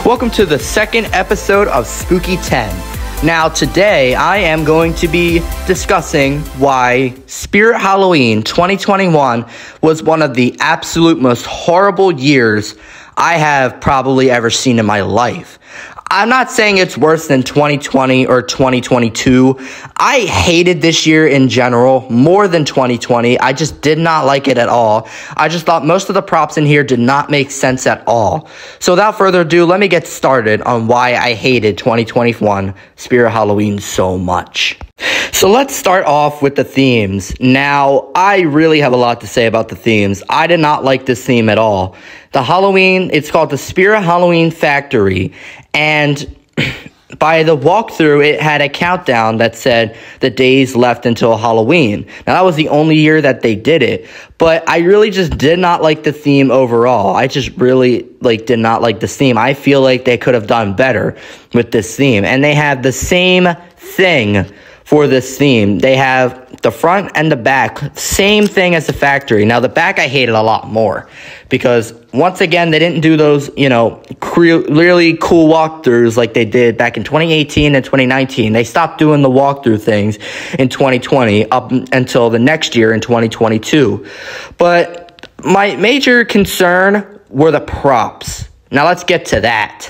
Welcome to the second episode of Spooky 10. Now today I am going to be discussing why Spirit Halloween 2021 was one of the absolute most horrible years I have probably ever seen in my life. I'm not saying it's worse than 2020 or 2022. I hated this year in general more than 2020. I just did not like it at all. I just thought most of the props in here did not make sense at all. So without further ado, let me get started on why I hated 2021 Spirit Halloween so much. So let's start off with the themes. Now, I really have a lot to say about the themes. I did not like this theme at all. The Halloween, it's called the Spirit Halloween Factory, and by the walkthrough, it had a countdown that said the days left until Halloween. Now, that was the only year that they did it, but I really just did not like the theme overall. I just really, did not like this theme. I feel like they could have done better with this theme, and they have the same thing for this theme. They have the front and the back, same thing as the factory. Now, the back I hated a lot more because, once again, they didn't do those, really cool walkthroughs like they did back in 2018 and 2019. They stopped doing the walkthrough things in 2020 up until the next year in 2022. But my major concern were the props. Now, let's get to that.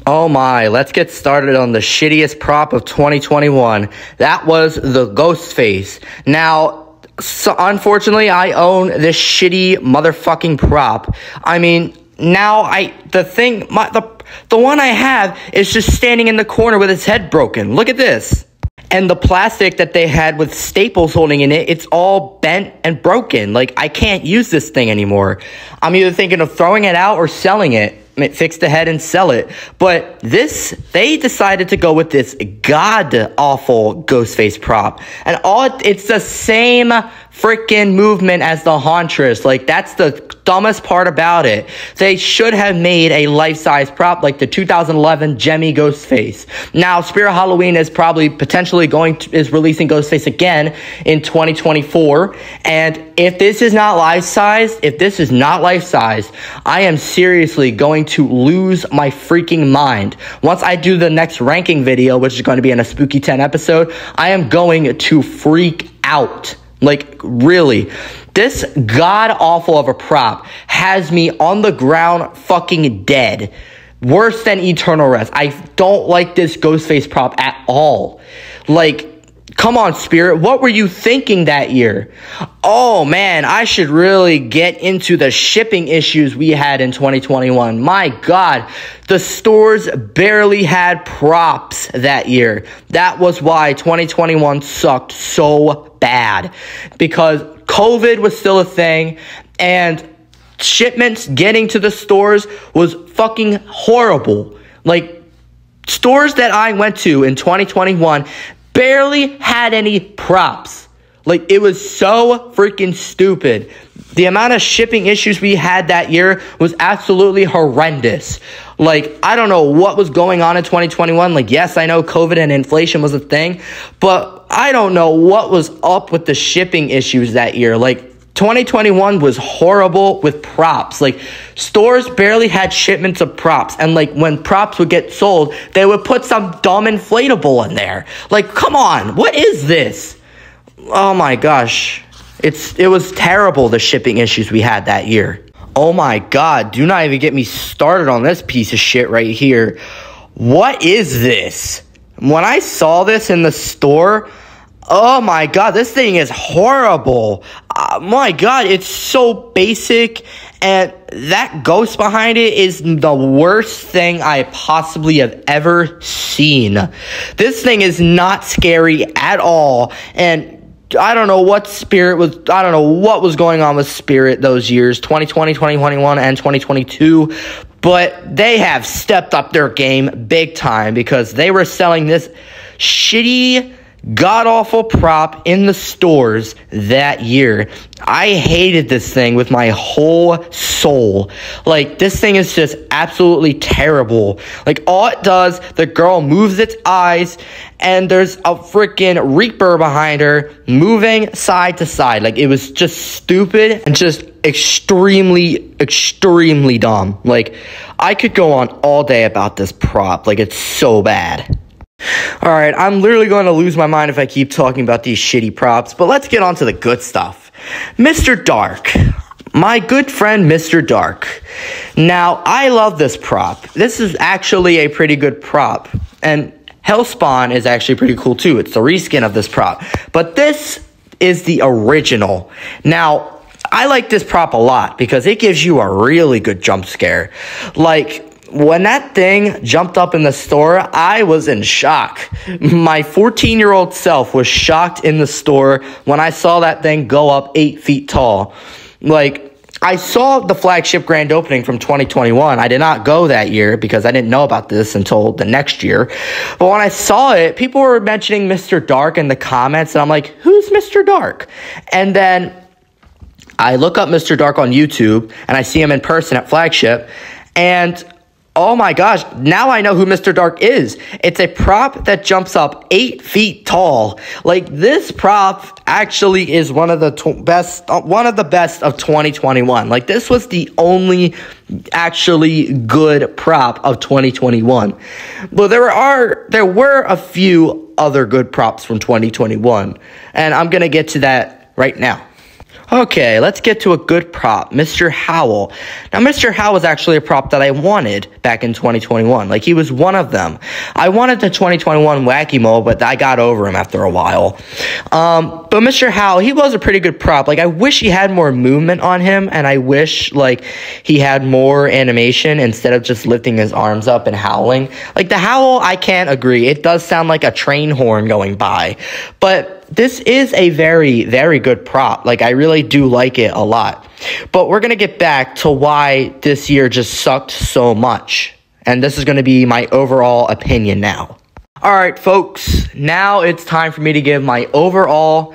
Oh my, let's get started on the shittiest prop of 2021. That was the ghost face. Now, unfortunately, I own this shitty motherfucking prop. I mean, now the one I have is just standing in the corner with his head broken. Look at this. And the plastic that they had with staples holding in it, it's all bent and broken. I can't use this thing anymore. I'm either thinking of throwing it out or selling it. Fix the head and sell it. But they decided to go with this god-awful Ghostface prop. And it's the same freaking movement as the Hauntress. That's the dumbest part about it. They should have made a life-size prop like the 2011 Jemmy Ghostface. Now, Spirit Halloween is probably potentially is releasing Ghostface again in 2024. And if this is not life-size, I am seriously going to lose my freaking mind. Once I do the next ranking video, which is going to be in a Spooky 10 episode, I am going to freak out. Really. This god-awful of a prop has me on the ground fucking dead. Worse than Eternal Rest. I don't like this Ghostface prop at all. Come on, Spirit. What were you thinking that year? Oh, man, I should really get into the shipping issues we had in 2021. My God, the stores barely had props that year. That was why 2021 sucked so bad. Because COVID was still a thing, and shipments getting to the stores was fucking horrible. Stores that I went to in 2021 barely had any props. It was so freaking stupid. The amount of shipping issues we had that year was absolutely horrendous. I don't know what was going on in 2021. Yes, I know COVID and inflation was a thing, but I don't know what was up with the shipping issues that year. 2021 was horrible with props. Stores barely had shipments of props. And, when props would get sold, they would put some dumb inflatable in there. Come on, what is this? Oh, my gosh. It was terrible, the shipping issues we had that year. Oh, my God. Do not even get me started on this piece of shit right here. What is this? When I saw this in the store, oh my God, this thing is horrible. My God, it's so basic, and that ghost behind it is the worst thing I possibly have ever seen. This thing is not scary at all, and I don't know what was going on with Spirit those years, 2020, 2021, and 2022, but they have stepped up their game big time because they were selling this shitty god-awful prop in the stores that year. I hated this thing with my whole soul. Like, this thing is just absolutely terrible. Like, all it does, the girl moves its eyes, and there's a freaking Reaper behind her moving side to side. Like, it was just stupid and just extremely, extremely dumb. Like, I could go on all day about this prop. Like, it's so bad. Alright, I'm literally going to lose my mind if I keep talking about these shitty props, but let's get on to the good stuff. Mr. Dark. My good friend, Mr. Dark. Now, I love this prop. This is actually a pretty good prop, and Hellspawn is actually pretty cool too. It's the reskin of this prop, but this is the original. Now, I like this prop a lot because it gives you a really good jump scare. Like, when that thing jumped up in the store, I was in shock. My 14-year-old self was shocked in the store when I saw that thing go up 8 feet tall. Like, I saw the flagship grand opening from 2021. I did not go that year because I didn't know about this until the next year. But when I saw it, people were mentioning Mr. Dark in the comments, and I'm like, who's Mr. Dark? And then I look up Mr. Dark on YouTube, and I see him in person at flagship, and oh my gosh, now I know who Mr. Dark is. It's a prop that jumps up 8 feet tall. Like, this prop actually is one of the best of 2021. Like, this was the only actually good prop of 2021. But there were a few other good props from 2021, and I'm gonna get to that right now. Okay, let's get to a good prop, Mr. Howl. Now, Mr. Howl was actually a prop that I wanted back in 2021. Like, he was one of them. I wanted the 2021 Wacky Mole, but I got over him after a while. But Mr. Howl, he was a pretty good prop. Like, I wish he had more movement on him, and I wish, like, he had more animation instead of just lifting his arms up and howling. Like, the howl, I can't agree. It does sound like a train horn going by. But this is a very, very good prop. Like, I really do like it a lot. But we're going to get back to why this year just sucked so much. And this is going to be my overall opinion now. All right, folks. Now it's time for me to give my overall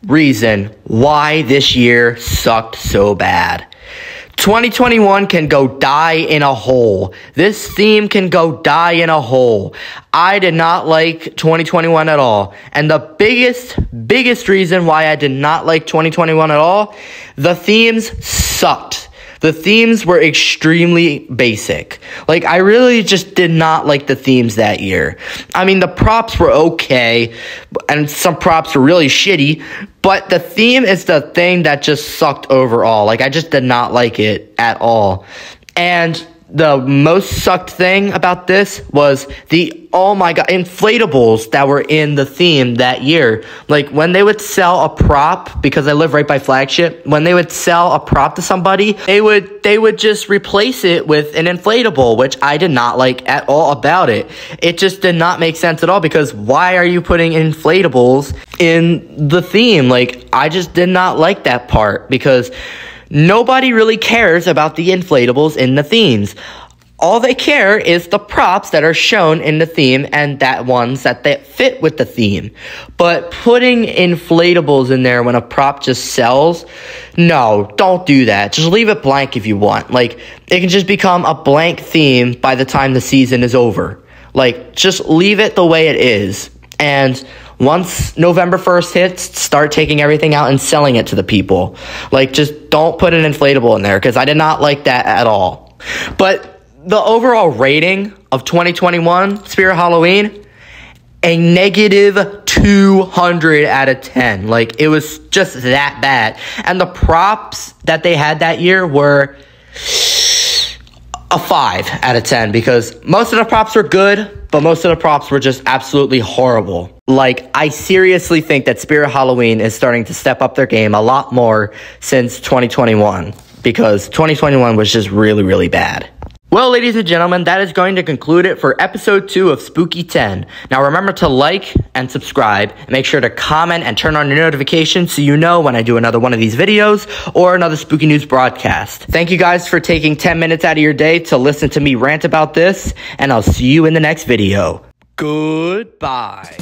reason why this year sucked so bad. 2021 can go die in a hole. This theme can go die in a hole. I did not like 2021 at all. And the biggest reason why I did not like 2021 at all, the themes sucked. The themes were extremely basic. Like, I really just did not like the themes that year. I mean, the props were okay, and some props were really shitty, but the theme is the thing that just sucked overall. Like, I just did not like it at all. And the most sucked thing about this was the, oh my god, inflatables that were in the theme that year. Like, when they would sell a prop, because I live right by flagship, when they would sell a prop to somebody, they would just replace it with an inflatable, which I did not like at all about it. It just did not make sense at all, because why are you putting inflatables in the theme? Like, I just did not like that part, because nobody really cares about the inflatables in the themes. All they care is the props that are shown in the theme and that ones that fit with the theme. But putting inflatables in there when a prop just sells, no, don't do that. Just leave it blank if you want. Like, it can just become a blank theme by the time the season is over. Like, just leave it the way it is. And once November 1st hits, start taking everything out and selling it to the people. Like, just don't put an inflatable in there, because I did not like that at all. But the overall rating of 2021 Spirit Halloween, a negative 200 out of 10. Like, it was just that bad. And the props that they had that year were a 5 out of 10, because most of the props were good, but most of the props were just absolutely horrible. Like, I seriously think that Spirit Halloween is starting to step up their game a lot more since 2021, because 2021 was just really, really bad. Well, ladies and gentlemen, that is going to conclude it for episode 2 of Spooky 10. Now, remember to like and subscribe. Make sure to comment and turn on your notifications so you know when I do another one of these videos or another Spooky News broadcast. Thank you guys for taking 10 minutes out of your day to listen to me rant about this, and I'll see you in the next video. Goodbye.